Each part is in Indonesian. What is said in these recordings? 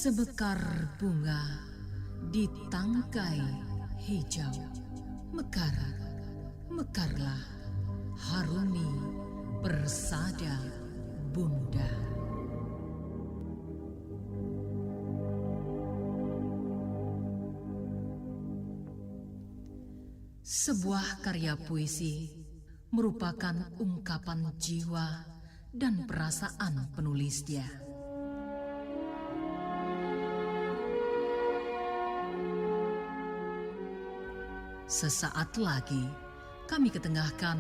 Sebekar bunga di tangkai hijau, mekar, mekarlah, haruni persada bunda. Sebuah karya puisi merupakan ungkapan jiwa dan perasaan penulisnya. Sesaat lagi kami ketengahkan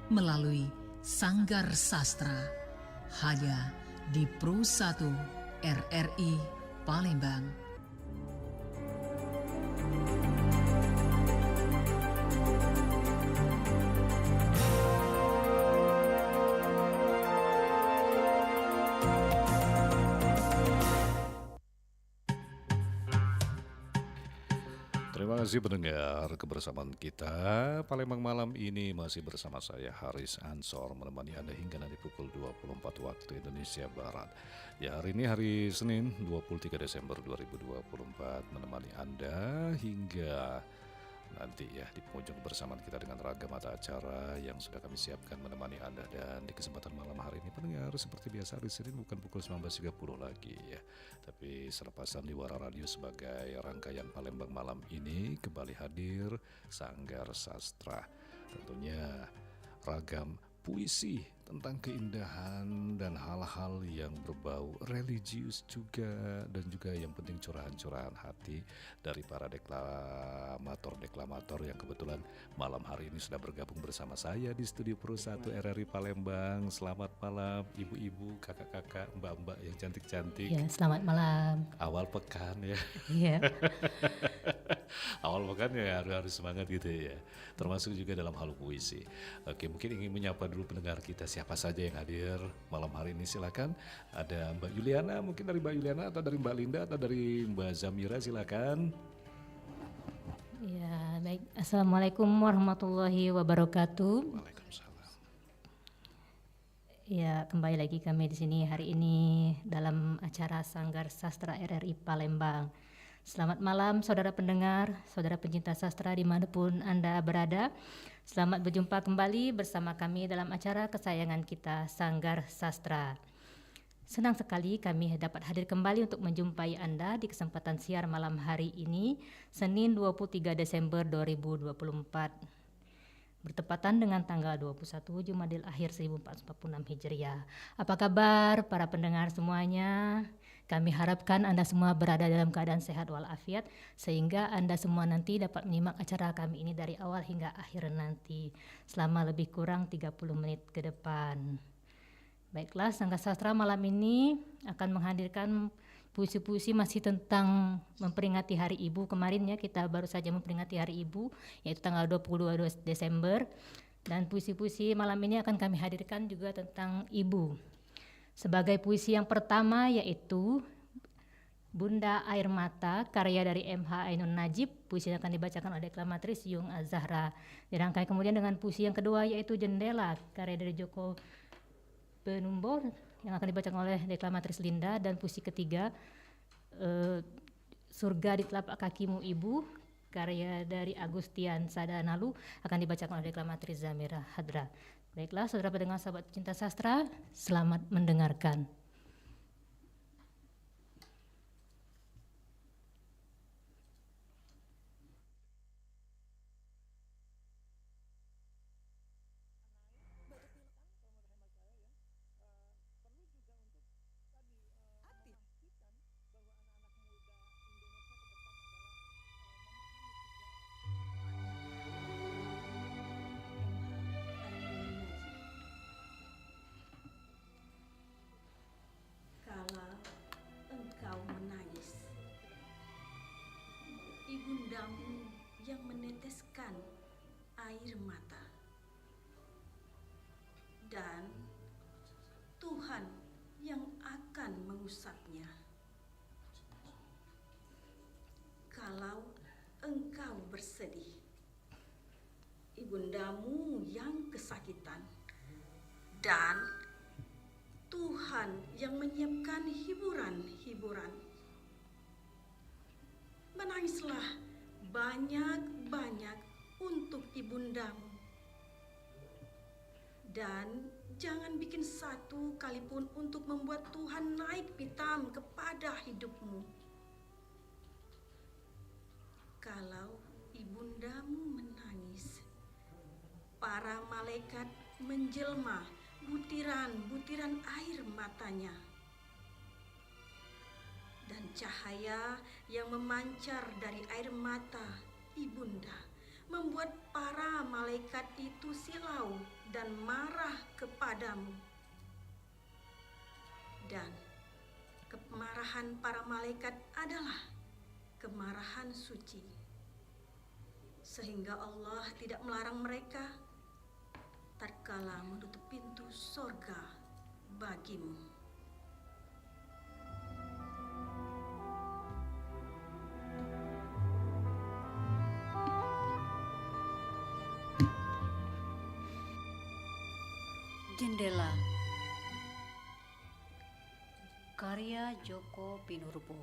melalui Sanggar Sastra hanya di Pro 1 RRI Palembang. Terima kasih pendengar, kebersamaan kita Palembang malam ini masih bersama saya Haris Ansor menemani Anda hingga nanti pukul 24 waktu Indonesia Barat. Ya, hari ini hari Senin 23 Desember 2024 menemani Anda hingga nanti ya di penghujung kebersamaan kita dengan ragam mata acara yang sudah kami siapkan menemani Anda. Dan di kesempatan malam hari ini pendengar, seperti biasa hari Senin bukan pukul 19.30 lagi ya, tapi selepasan di Wara Radio sebagai rangkaian Palembang malam ini kembali hadir Sanggar Sastra. Tentunya ragam puisi tentang keindahan dan hal-hal yang berbau religius juga, dan juga yang penting curahan-curahan hati dari para deklamator yang kebetulan malam hari ini sudah bergabung bersama saya di studio Pro 1 RRI Palembang. Selamat malam ibu-ibu, kakak-kakak, mbak-mbak yang cantik-cantik. Ya, selamat malam. Awal pekan ya. Iya. Awal pekan ya harus semangat gitu ya. Termasuk juga dalam hal puisi. Oke, mungkin ingin menyapa dulu pendengar kita, siapa saja yang hadir malam hari ini. Silakan. Ada Mbak Yuliana, mungkin dari Mbak Yuliana atau dari Mbak Linda atau dari Mbak Zamira, silakan. Ya, baik. Assalamualaikum warahmatullahi wabarakatuh. Waalaikumsalam. Ya, kembali lagi kami di sini hari ini dalam acara Sanggar Sastra RRI Palembang. Selamat malam saudara pendengar, saudara pencinta sastra dimanapun Anda berada. Selamat berjumpa kembali bersama kami dalam acara kesayangan kita, Sanggar Sastra. Senang sekali kami dapat hadir kembali untuk menjumpai Anda di kesempatan siar malam hari ini, Senin 23 Desember 2024. Bertepatan dengan tanggal 21 Jumadil Akhir 1446 Hijriah. Apa kabar para pendengar semuanya? Kami harapkan Anda semua berada dalam keadaan sehat walafiat, sehingga Anda semua nanti dapat menyimak acara kami ini dari awal hingga akhir nanti, selama lebih kurang 30 menit ke depan. Baiklah, Sanggar Sastra malam ini akan menghadirkan puisi-puisi masih tentang memperingati Hari Ibu. Kemarin ya kita baru saja memperingati Hari Ibu, yaitu tanggal 22 Desember. Dan puisi-puisi malam ini akan kami hadirkan juga tentang ibu. Sebagai puisi yang pertama yaitu Bunda Air Mata, karya dari M.H. Ainun Najib. Puisi yang akan dibacakan oleh deklamatrice Yung Az-Zahra. Dirangkai kemudian dengan puisi yang kedua yaitu Jendela, karya dari Joko Benumbo, yang akan dibacakan oleh deklamatrice Linda. Dan puisi ketiga Surga di Telapak Kakimu Ibu, karya dari Agustian Sadanalu, akan dibacakan oleh deklamatrice Zamira Hadra. Baiklah saudara pendengar sahabat cinta sastra, selamat mendengarkan. Ibundamu yang meneteskan air mata, dan Tuhan yang akan mengusapnya. Kalau engkau bersedih, ibundamu yang kesakitan, dan Tuhan yang menyiapkan hiburan-hiburan. banyak-banyak untuk ibundamu. Dan jangan bikin satu kali pun untuk membuat Tuhan naik pitam kepada hidupmu. Kalau ibundamu menangis, para malaikat menjelma butiran-butiran air matanya. Dan cahaya yang memancar dari air mata ibunda membuat para malaikat itu silau dan marah kepadamu. Dan kemarahan para malaikat adalah kemarahan suci, sehingga Allah tidak melarang mereka tatkala menutup pintu sorga bagimu. Jendela, karya Djoko Pinurbo.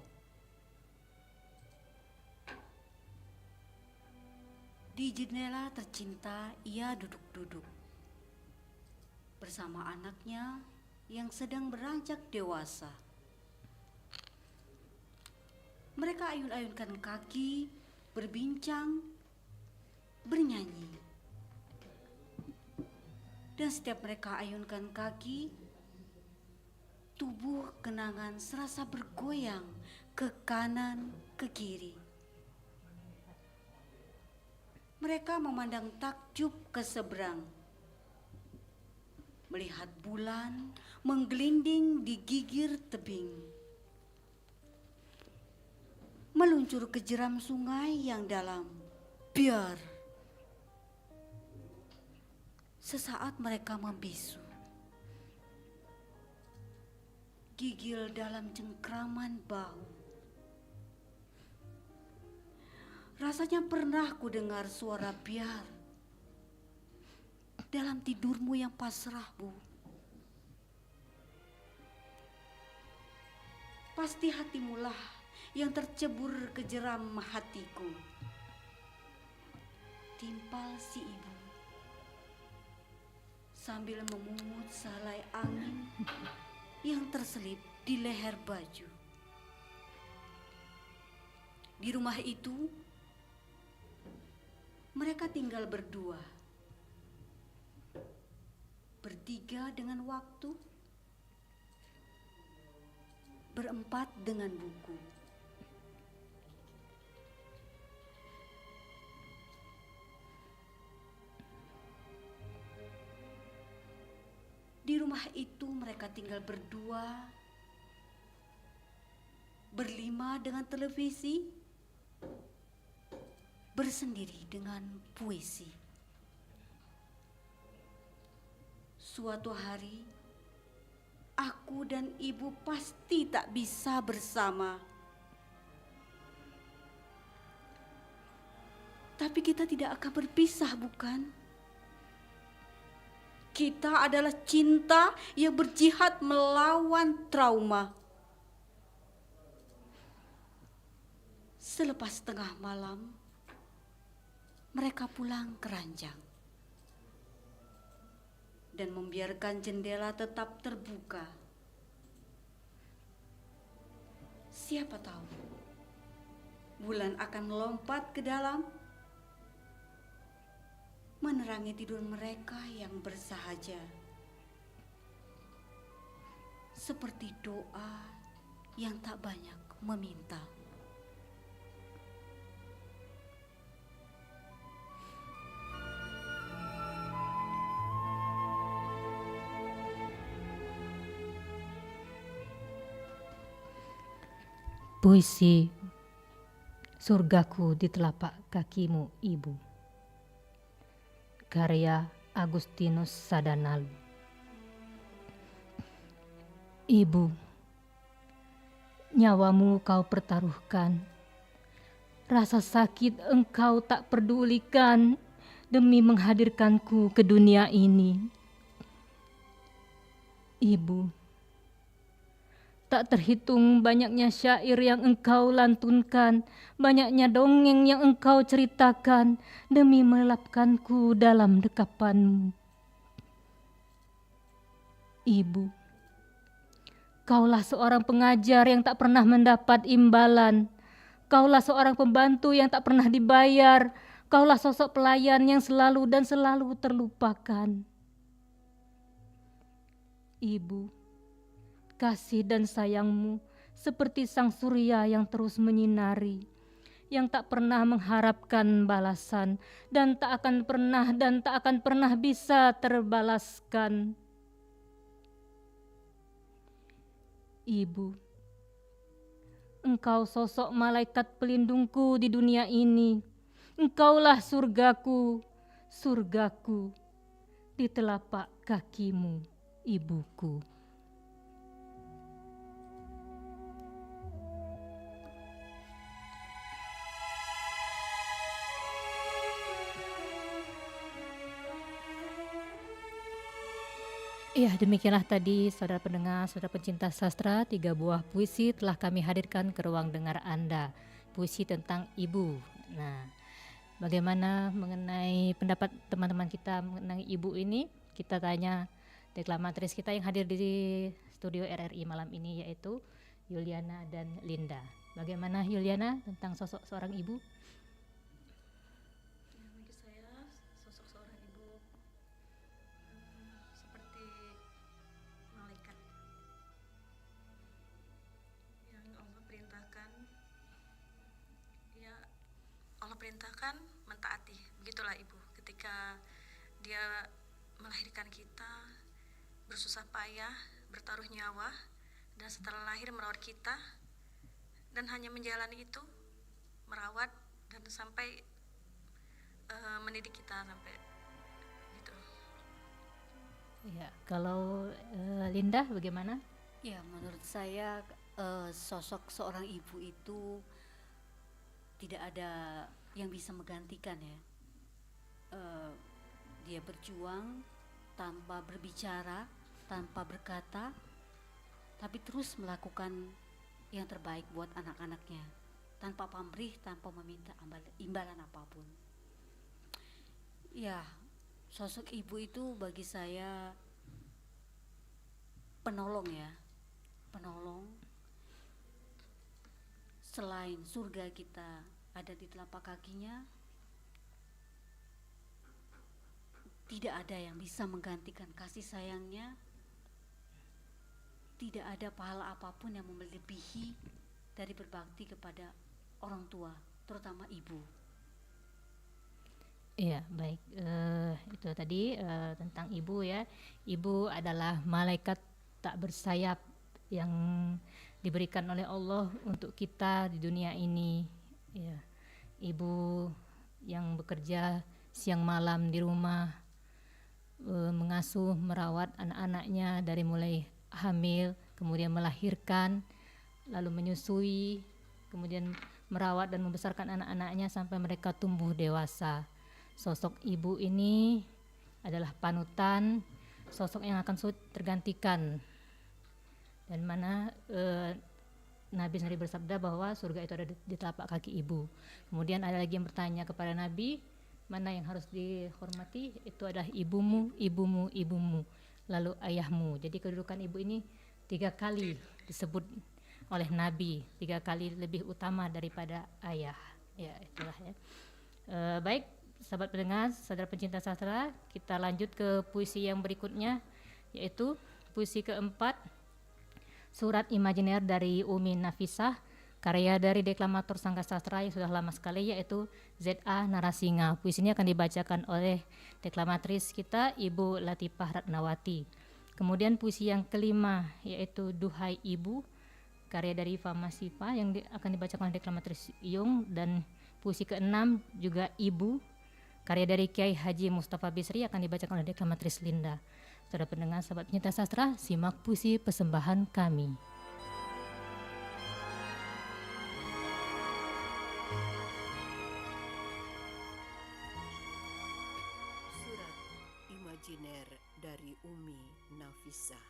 Di jendela tercinta ia duduk-duduk bersama anaknya yang sedang beranjak dewasa. Mereka ayun-ayunkan kaki, berbincang, bernyanyi. Dan setiap mereka ayunkan kaki, tubuh kenangan serasa bergoyang ke kanan, ke kiri. Mereka memandang takjub ke seberang, melihat bulan menggelinding di gigir tebing, meluncur ke jeram sungai yang dalam. Biar sesaat mereka membisu, gigil dalam cengkraman bau. Rasanya pernah ku dengar suara biar dalam tidurmu yang pasrah, Bu. Pasti hatimulah yang tercebur ke jeram hatiku. Timpal si ibu sambil memungut sehelai angin yang terselip di leher baju. Di rumah itu, mereka tinggal berdua, bertiga dengan waktu, berempat dengan buku. Di rumah itu mereka tinggal berdua, berlima dengan televisi, bersendiri dengan puisi. Suatu hari, aku dan ibu pasti tak bisa bersama. Tapi kita tidak akan berpisah, bukan? Kita adalah cinta yang berjihad melawan trauma. Selepas tengah malam, mereka pulang ke ranjang dan membiarkan jendela tetap terbuka. Siapa tahu, bulan akan melompat ke dalam, menerangi tidur mereka yang bersahaja. Seperti doa yang tak banyak meminta. Puisi Surgaku di Telapak Kakimu, Ibu. Karya Agustinus Sadanalu. Ibu, nyawamu kau pertaruhkan, rasa sakit engkau tak pedulikan demi menghadirkanku ke dunia ini. Ibu, Tak terhitung banyaknya syair yang engkau lantunkan, banyaknya dongeng yang engkau ceritakan, demi melelapkanku dalam dekapanmu. Ibu, kaulah seorang pengajar yang tak pernah mendapat imbalan. Kaulah seorang pembantu yang tak pernah dibayar. Kaulah sosok pelayan yang selalu dan selalu terlupakan. Ibu, kasih dan sayangmu seperti sang surya yang terus menyinari, yang tak pernah mengharapkan balasan dan tak akan pernah bisa terbalaskan. Ibu, engkau sosok malaikat pelindungku di dunia ini. Engkaulah surgaku, surgaku di telapak kakimu, ibuku. Ya, demikianlah tadi saudara pendengar, saudara pencinta sastra, 3 buah puisi telah kami hadirkan ke ruang dengar Anda. Puisi tentang ibu. Nah, bagaimana mengenai pendapat teman-teman kita mengenai ibu ini? Kita tanya deklamatrice kita yang hadir di studio RRI malam ini, yaitu Yuliana dan Linda. Bagaimana Yuliana tentang sosok seorang ibu? Bagi saya, sosok seorang ibu seperti malaikat yang Allah perintahkan mentaati. Begitulah ibu, ketika dia melahirkan kita, bersusah payah, bertaruh nyawa, dan setelah lahir merawat kita, dan hanya menjalani itu, merawat dan sampai mendidik kita sampai gitu. Ya, kalau Linda bagaimana? Ya, menurut saya sosok seorang ibu itu tidak ada yang bisa menggantikan ya. Dia berjuang tanpa berbicara, tanpa berkata, tapi terus melakukan yang terbaik buat anak-anaknya, tanpa pamrih, tanpa meminta imbalan apapun. Ya, sosok ibu itu bagi saya penolong ya, penolong. Selain surga kita ada di telapak kakinya, tidak ada yang bisa menggantikan kasih sayangnya. Tidak ada pahala apapun yang melebihi dari berbakti kepada orang tua, terutama ibu. Iya, baik. Itu tadi tentang ibu ya. Ibu adalah malaikat tak bersayap yang diberikan oleh Allah untuk kita di dunia ini. Ya. Ibu yang bekerja siang malam di rumah, mengasuh, merawat anak-anaknya dari mulai hamil, kemudian melahirkan, lalu menyusui, kemudian merawat dan membesarkan anak-anaknya sampai mereka tumbuh dewasa. Sosok ibu ini adalah panutan, sosok yang akan sulit tergantikan, dan mana Nabi sendiri bersabda bahwa surga itu ada di telapak kaki ibu. Kemudian ada lagi yang bertanya kepada Nabi, mana yang harus dihormati? Itu adalah ibumu, ibumu, ibumu, lalu ayahmu. Jadi kedudukan ibu ini 3 kali disebut oleh Nabi, 3 kali lebih utama daripada ayah. Ya, itulah ya. Baik, sahabat pendengar, saudara pencinta sastra, kita lanjut ke puisi yang berikutnya, yaitu puisi keempat, Surat Imajiner dari Umi Nafisah, karya dari deklamator sangga sastra yang sudah lama sekali, yaitu Z.A. Narasinga. Puisi ini akan dibacakan oleh deklamatrice kita, Ibu Latifah Ratnawati. Kemudian puisi yang kelima, yaitu Duhai Ibu, karya dari Fama Siva yang akan dibacakan oleh deklamatrice Yung. Dan puisi keenam juga Ibu, karya dari Kiai Haji Mustafa Bisri, akan dibacakan oleh deklamatrice Linda. Saudara pendengar, sahabat pencinta sastra, simak puisi persembahan kami. Surat Imajiner dari Umi Nafisah,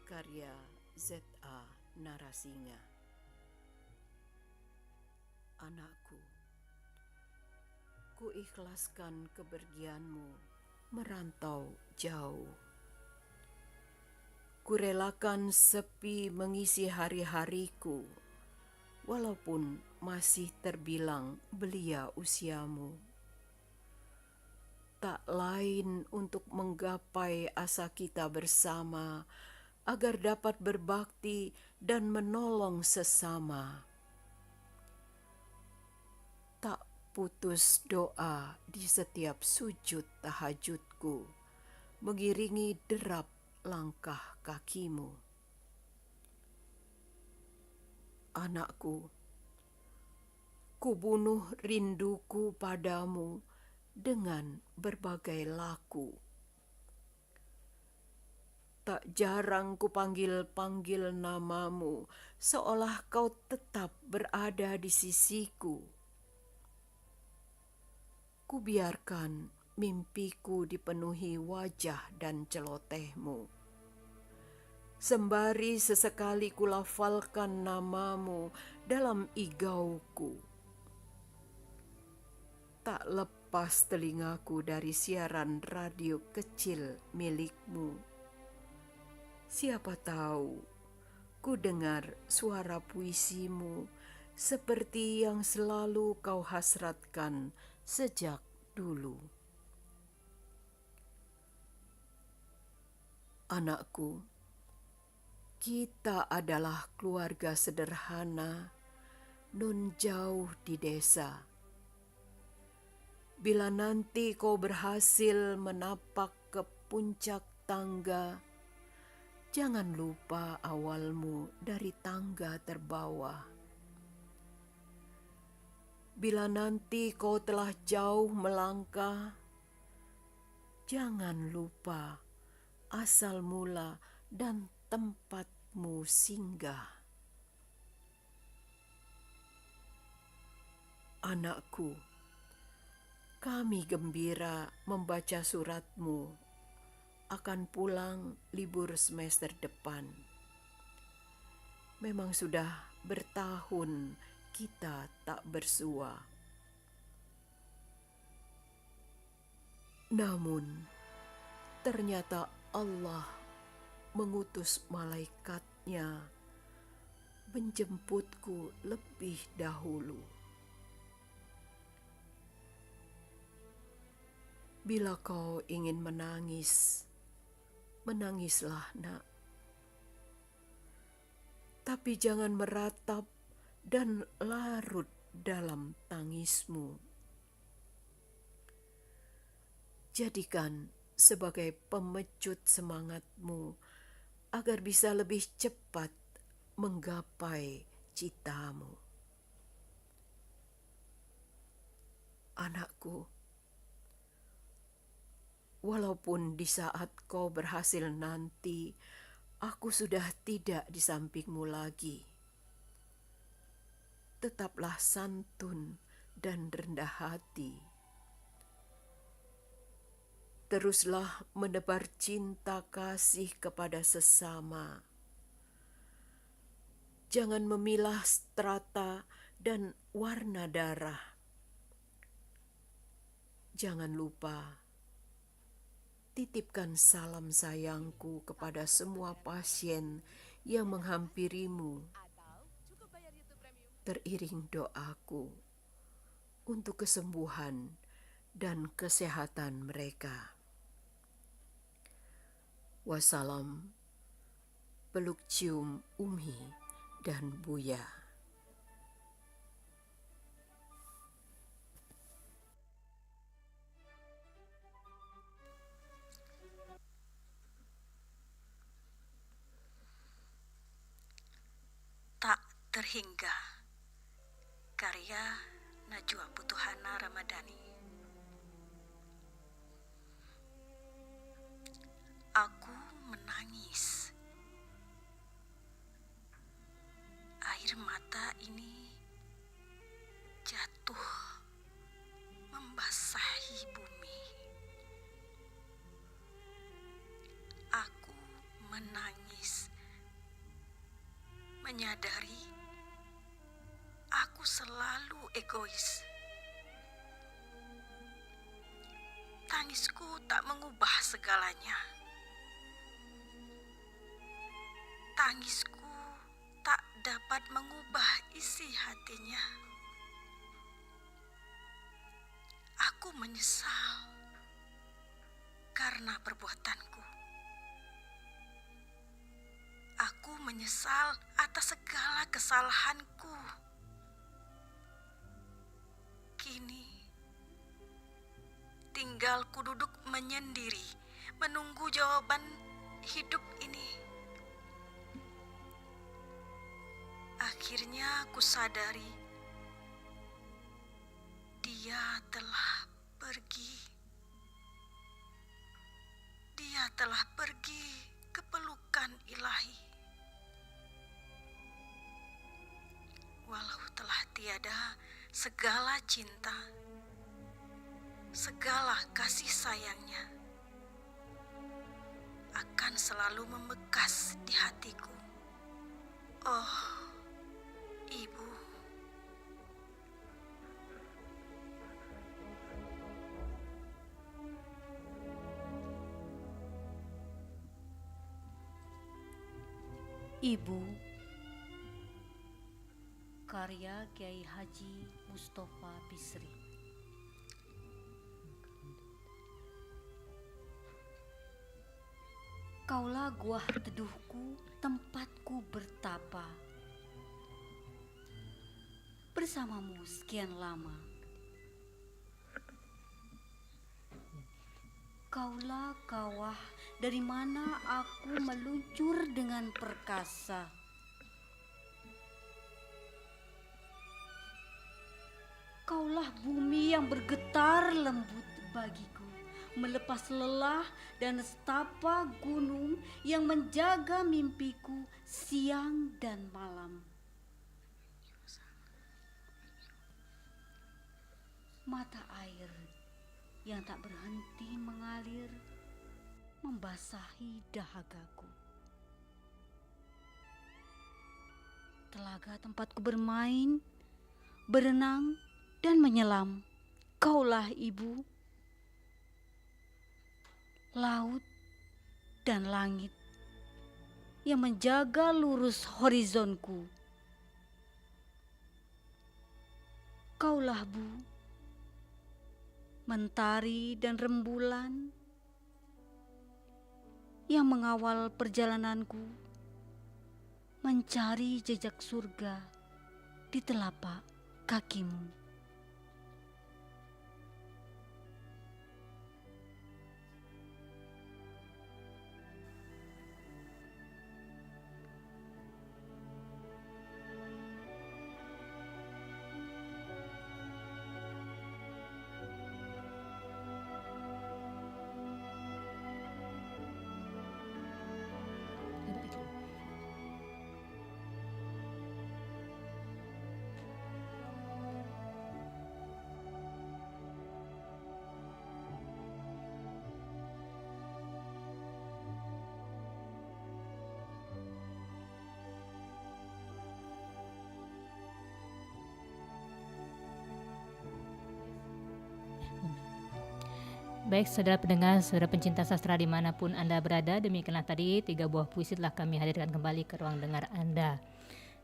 karya Z.A. Narasinga. Anakku, kuikhlaskan kepergianmu merantau jauh. Kurelakan sepi mengisi hari-hariku, walaupun masih terbilang belia usiamu. Tak lain untuk menggapai asa kita bersama, agar dapat berbakti dan menolong sesama. Tak putus doa di setiap sujud tahajudku, mengiringi derap langkah kakimu. Anakku, kubunuh rinduku padamu dengan berbagai laku. Tak jarang kupanggil-panggil namamu, seolah kau tetap berada di sisiku. Kubiarkan mimpiku dipenuhi wajah dan celotehmu. Sembari sesekali kulafalkan namamu dalam igauku. Tak lepas telingaku dari siaran radio kecil milikmu. Siapa tahu, ku dengar suara puisimu seperti yang selalu kau hasratkan sejak dulu. Anakku, kita adalah keluarga sederhana, nun jauh di desa. Bila nanti kau berhasil menapak ke puncak tangga, jangan lupa awalmu dari tangga terbawah. Bila nanti kau telah jauh melangkah, jangan lupa asal mula dan tempatmu singgah. Anakku, kami gembira membaca suratmu akan pulang libur semester depan. Memang sudah bertahun kita tak bersua. Namun, ternyata Allah mengutus malaikatnya menjemputku lebih dahulu. Bila kau ingin menangis, menangislah, nak. Tapi jangan meratap dan larut dalam tangismu. Jadikan sebagai pemecut semangatmu agar bisa lebih cepat menggapai citamu. Anakku, walaupun di saat kau berhasil nanti, aku sudah tidak di sampingmu lagi. Tetaplah santun dan rendah hati. Teruslah menebar cinta kasih kepada sesama. Jangan memilah strata dan warna darah. Jangan lupa titipkan salam sayangku kepada semua pasien yang menghampirimu. Teriring doaku untuk kesembuhan dan kesehatan mereka. Wassalam, peluk cium Umi dan Buya. Tak terhingga. Karya Najwa Putuhana Ramadhani. Aku menangis. Air mata ini jatuh membasahi bumi. Aku menangis menyadari aku selalu egois. Tangisku tak mengubah segalanya. Tangisku tak dapat mengubah isi hatinya. Aku menyesal karena perbuatanku. Aku menyesal atas segala kesalahanku. Kini tinggal ku duduk menyendiri, menunggu jawaban hidup ini. Akhirnya ku sadari dia telah pergi. Dia telah pergi ke pelukan ilahi. Walau telah tiada segala cinta, segala kasih sayangnya akan selalu membekas di hatiku. Oh, Ibu. Ibu, karya Kiai Haji Mustofa Bisri. Kaulah gua teduhku, tempatku bertapa. Bersamamu sekian lama. Kaulah kawah dari mana aku meluncur dengan perkasa. Kaulah bumi yang bergetar lembut bagiku, melepas lelah dan setapak gunung yang menjaga mimpiku siang dan malam. Mata air yang tak berhenti mengalir membasahi dahagaku. Telaga tempatku bermain, berenang dan menyelam, kaulah Ibu. Laut dan langit yang menjaga lurus horizonku, kaulah Bu. Mentari dan rembulan yang mengawal perjalananku mencari jejak surga di telapak kakimu. Baik, saudara pendengar, saudara pencinta sastra dimanapun Anda berada, demikianlah tadi 3 buah puisi telah kami hadirkan kembali ke ruang dengar Anda.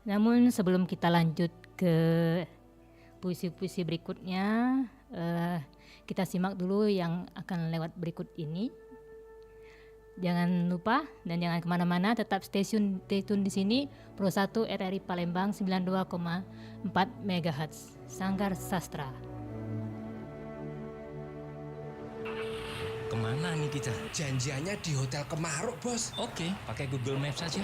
Namun sebelum kita lanjut ke puisi-puisi berikutnya, kita simak dulu yang akan lewat berikut ini. Jangan lupa dan jangan kemana-mana, tetap stay tune di sini, Pro 1 RRI Palembang 92,4 MHz, Sanggar Sastra. Kemana nih kita? Janjiannya di Hotel Kemaruk, Bos. Oke, pakai Google Maps saja.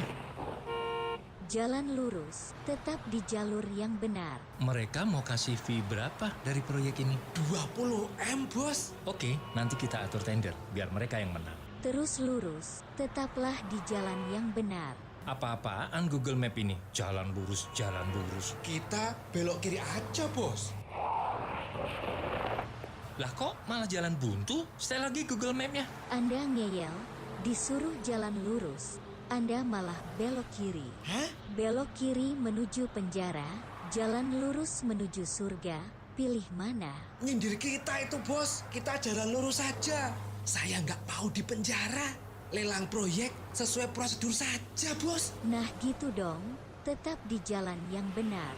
Jalan lurus, tetap di jalur yang benar. Mereka mau kasih fee berapa dari proyek ini? 20M, Bos. Oke, nanti kita atur tender, biar mereka yang menang. Terus lurus, tetaplah di jalan yang benar. Apa-apaan Google Map ini? Jalan lurus, jalan lurus. Kita belok kiri aja, Bos. Lah kok malah jalan buntu? Setel lagi Google Map-nya. Anda ngeyel, disuruh jalan lurus, Anda malah belok kiri. Hah? Belok kiri menuju penjara, jalan lurus menuju surga. Pilih mana? Nyindir kita itu, Bos. Kita jalan lurus saja. Saya nggak mau di penjara. Lelang proyek sesuai prosedur saja, Bos. Nah gitu dong, tetap di jalan yang benar.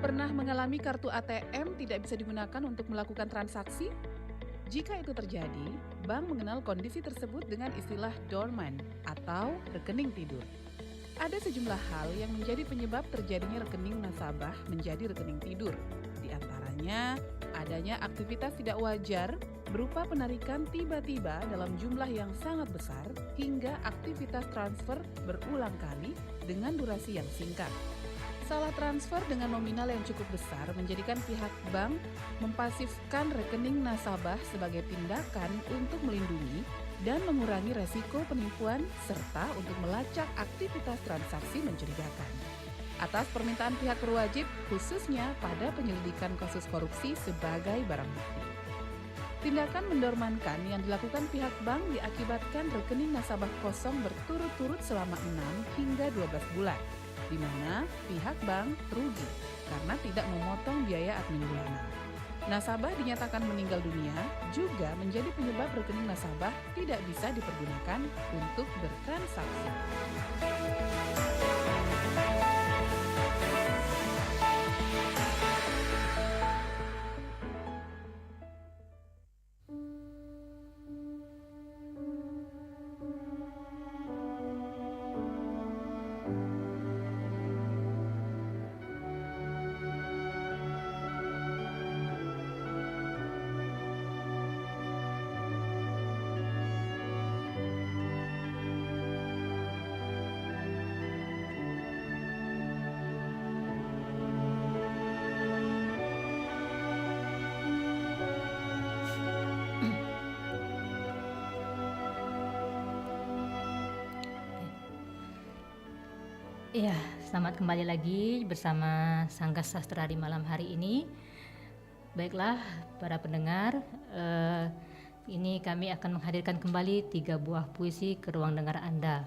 Pernah mengalami kartu ATM tidak bisa digunakan untuk melakukan transaksi? Jika itu terjadi, bank mengenal kondisi tersebut dengan istilah dormant atau rekening tidur. Ada sejumlah hal yang menjadi penyebab terjadinya rekening nasabah menjadi rekening tidur. Di antaranya, adanya aktivitas tidak wajar berupa penarikan tiba-tiba dalam jumlah yang sangat besar hingga aktivitas transfer berulang kali dengan durasi yang singkat. Salah transfer dengan nominal yang cukup besar menjadikan pihak bank mempasifkan rekening nasabah sebagai tindakan untuk melindungi dan mengurangi resiko penipuan serta untuk melacak aktivitas transaksi mencurigakan. Atas permintaan pihak berwajib, khususnya pada penyelidikan kasus korupsi sebagai barang bukti. Tindakan mendormankan yang dilakukan pihak bank diakibatkan rekening nasabah kosong berturut-turut selama 6 hingga 12 bulan. Di mana pihak bank rugi karena tidak memotong biaya admin bulanan. Nasabah dinyatakan meninggal dunia juga menjadi penyebab rekening nasabah tidak bisa dipergunakan untuk bertransaksi. Ya, selamat kembali lagi bersama Sanggar Sastra di malam hari ini. Baiklah, para pendengar, ini kami akan menghadirkan kembali 3 buah puisi ke ruang dengar Anda.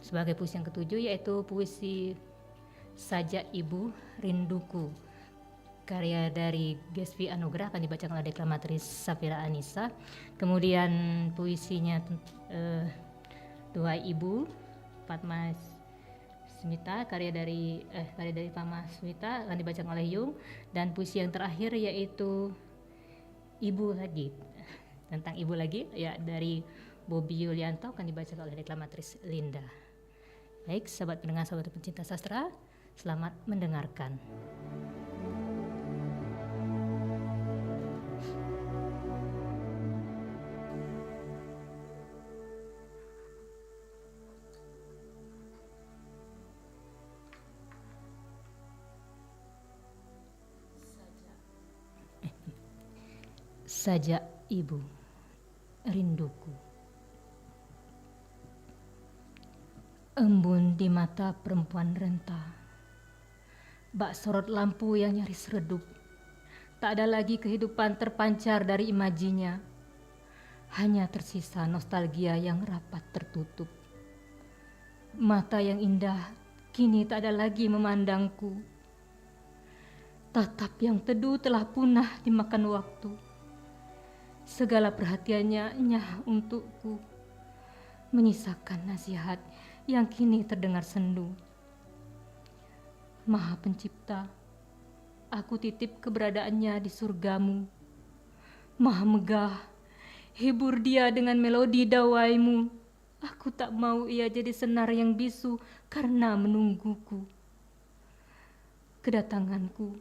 Sebagai puisi yang ketujuh yaitu puisi Sajak Ibu Rinduku, karya dari Gesvi Anugrah, akan dibacakan oleh deklamatrice Safira Anissa. Kemudian puisinya Dua Ibu, Fatma Smita, karya dari Fatma Smita, akan dibacakan oleh Yung. Dan puisi yang terakhir yaitu Ibu Lagi, tentang ibu lagi, ya, dari Bobi Yulianto, akan dibacakan oleh deklamatrice Linda. Baik, sahabat pendengar, sahabat pencinta sastra, selamat mendengarkan. Sajak Ibu Rinduku. Embun di mata perempuan renta, bak sorot lampu yang nyaris redup. Tak ada lagi kehidupan terpancar dari imajinya, hanya tersisa nostalgia yang rapat tertutup. Mata yang indah kini tak ada lagi memandangku. Tatap yang teduh telah punah dimakan waktu. Segala perhatiannya nyah untukku, menyisakan nasihat yang kini terdengar sendu. Maha Pencipta, aku titip keberadaannya di surgamu. Maha Megah, hibur dia dengan melodi dawaimu. Aku tak mau ia jadi senar yang bisu karena menungguku. Kedatanganku,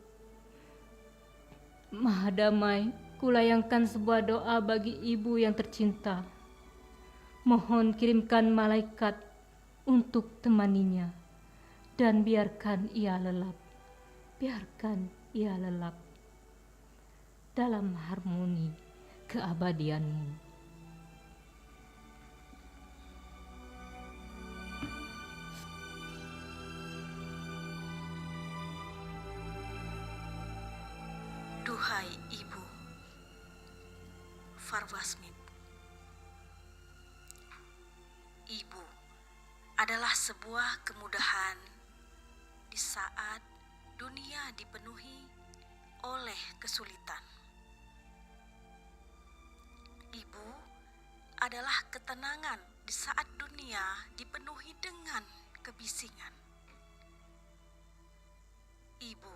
Maha Damai, kulayangkan sebuah doa bagi ibu yang tercinta. Mohon kirimkan malaikat untuk temaninya, dan biarkan ia lelap dalam harmoni keabadianmu. Farwa Smith. Ibu adalah sebuah kemudahan di saat dunia dipenuhi oleh kesulitan. Ibu adalah ketenangan di saat dunia dipenuhi dengan kebisingan. Ibu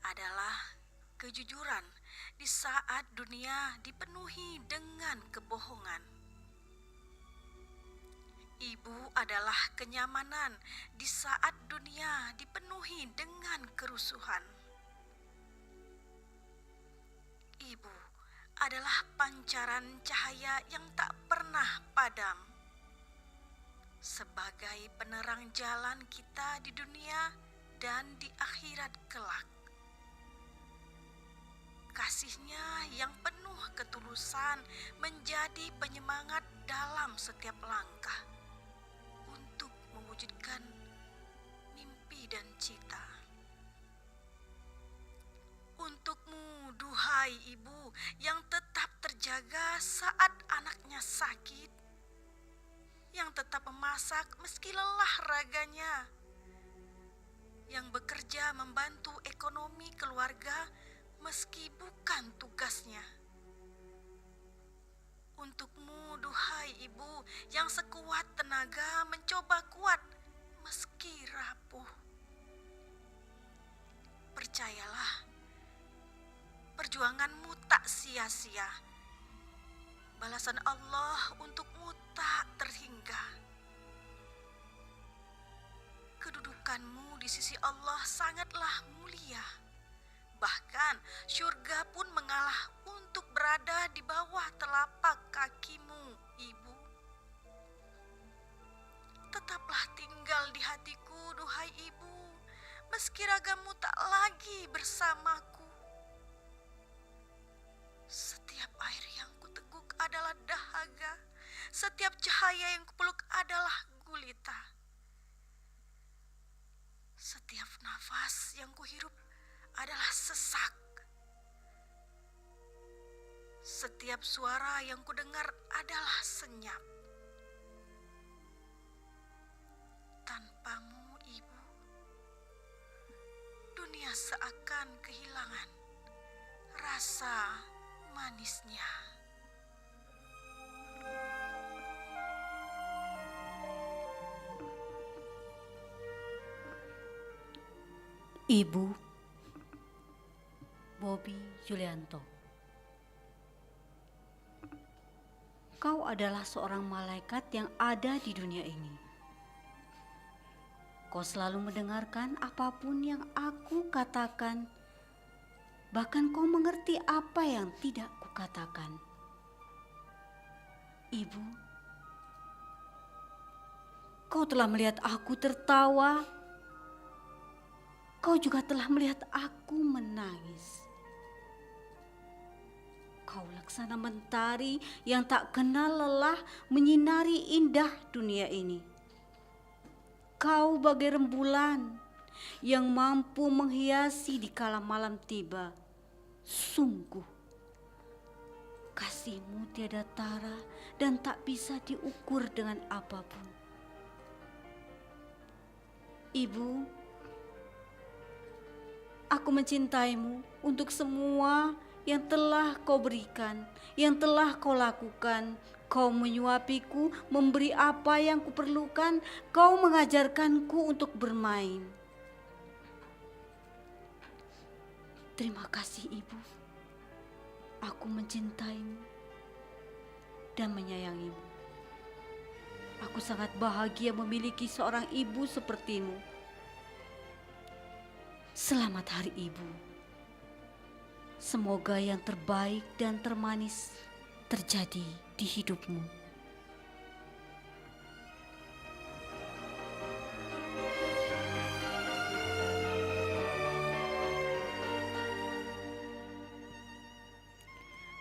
adalah kejujuran di saat dunia dipenuhi dengan kebohongan. Ibu adalah kenyamanan di saat dunia dipenuhi dengan kerusuhan. Ibu adalah pancaran cahaya yang tak pernah padam, sebagai penerang jalan kita di dunia dan di akhirat kelak. Kasih-Nya yang penuh ketulusan menjadi penyemangat dalam setiap langkah untuk mewujudkan mimpi dan cita. Untukmu, duhai ibu yang tetap terjaga saat anaknya sakit, yang tetap memasak meski lelah raganya, yang bekerja membantu ekonomi keluarga meski bukan tugasnya. Untukmu, duhai ibu yang sekuat tenaga mencoba kuat meski rapuh. Percayalah, perjuanganmu tak sia-sia. Balasan Allah untukmu tak terhingga. Kedudukanmu di sisi Allah sangatlah mulia. Bahkan syurga pun mengalah untuk berada di bawah telapak kakimu, ibu. Tetaplah tinggal di hatiku, duhai ibu, meski ragamu tak lagi bersamaku. Setiap air yang kuteguk adalah dahaga, setiap cahaya yang kupeluk adalah gulita. Setiap nafas yang kuhirup adalah sesak. Setiap suara yang kudengar adalah senyap. Tanpamu, ibu, dunia seakan kehilangan rasa manisnya. Ibu Bobby Julianto, kau adalah seorang malaikat yang ada di dunia ini. Kau selalu mendengarkan apapun yang aku katakan, bahkan kau mengerti apa yang tidak kukatakan. Ibu, kau telah melihat aku tertawa. Kau juga telah melihat aku menangis. Kau laksana mentari yang tak kenal lelah menyinari indah dunia ini. Kau bagai rembulan yang mampu menghiasi di kala malam tiba. Sungguh, kasihmu tiada tara dan tak bisa diukur dengan apapun. Ibu, aku mencintaimu untuk semua yang telah kau berikan, yang telah kau lakukan. Kau menyuapiku, memberi apa yang kuperlukan. Kau mengajarkanku untuk bermain. Terima kasih, Ibu. Aku mencintaimu dan menyayangimu. Aku sangat bahagia memiliki seorang ibu sepertimu. Selamat Hari Ibu. Semoga yang terbaik dan termanis terjadi di hidupmu.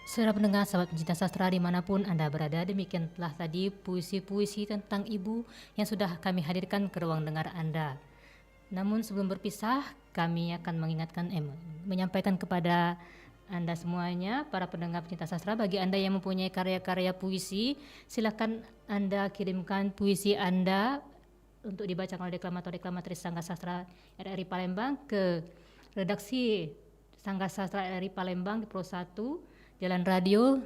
Saudara pendengar, sahabat pencinta sastra dimanapun Anda berada, demikian telah tadi puisi-puisi tentang ibu yang sudah kami hadirkan ke ruang dengar Anda. Namun sebelum berpisah, kami akan menyampaikan kepada Anda semuanya, para pendengar pencinta sastra. Bagi Anda yang mempunyai karya-karya puisi, silakan Anda kirimkan puisi Anda untuk dibacakan oleh deklamator-deklamatris Sanggar Sastra RRI Palembang ke redaksi Sanggar Sastra RRI Palembang di Pro 1, Jalan Radio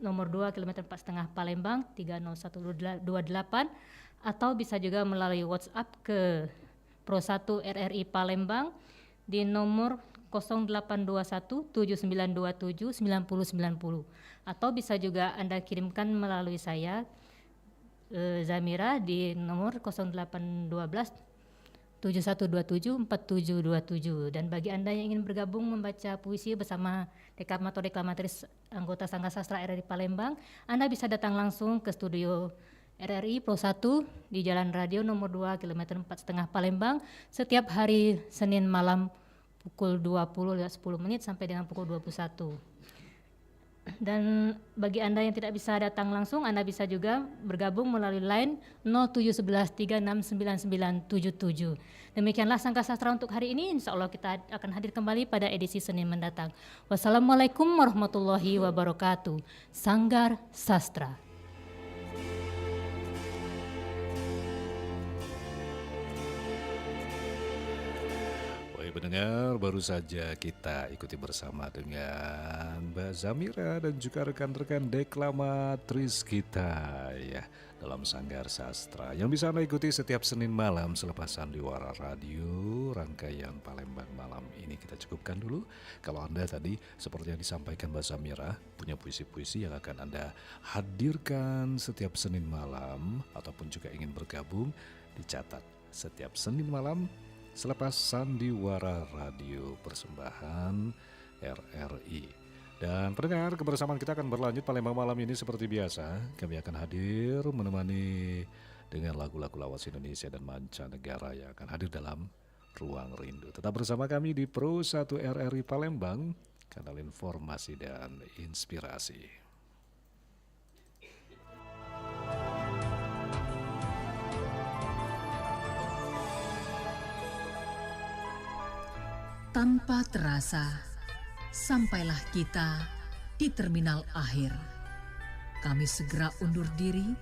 nomor 2 kilometer 4,5 Palembang 30128, atau bisa juga melalui WhatsApp ke Pro 1 RRI Palembang di nomor 0821 7927 9090, atau bisa juga Anda kirimkan melalui saya Zamira di nomor 0812 7127 4727. Dan bagi Anda yang ingin bergabung membaca puisi bersama deklamator-deklamatris anggota Sanggar Sastra RRI Palembang, Anda bisa datang langsung ke studio RRI Pro 1 di Jalan Radio nomor 2 kilometer 4,5 Palembang setiap hari Senin malam pukul 20:10 sampai dengan pukul 21. Dan bagi Anda yang tidak bisa datang langsung, Anda bisa juga bergabung melalui line 0711369977. Demikianlah Sanggar Sastra untuk hari ini. Insya Allah kita akan hadir kembali pada edisi Senin mendatang. Wassalamualaikum warahmatullahi wabarakatuh. Sanggar Sastra. Pendengar, baru saja kita ikuti bersama dengan Mbak Zamira dan juga rekan-rekan deklamatris kita ya dalam Sanggar Sastra yang bisa Anda ikuti setiap Senin malam selepas Sandiwara Radio. Rangkaian Palembang malam ini kita cukupkan dulu. Kalau Anda tadi seperti yang disampaikan Mbak Zamira punya puisi-puisi yang akan Anda hadirkan setiap Senin malam ataupun juga ingin bergabung, dicatat setiap Senin malam selepas Sandiwara Radio persembahan RRI. Dan pendengar, kebersamaan kita akan berlanjut Palembang malam ini seperti biasa. Kami akan hadir menemani dengan lagu-lagu lawas Indonesia dan mancanegara yang akan hadir dalam Ruang Rindu. Tetap bersama kami di Pro 1 RRI Palembang, kanal informasi dan inspirasi. Tanpa terasa, sampailah kita di terminal akhir. Kami segera undur diri,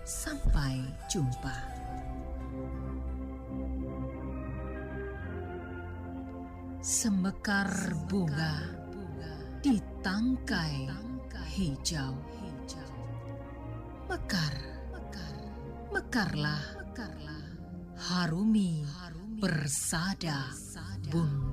sampai jumpa. Semekar bunga di tangkai hijau. Mekar, mekarlah, harumi bersada bun.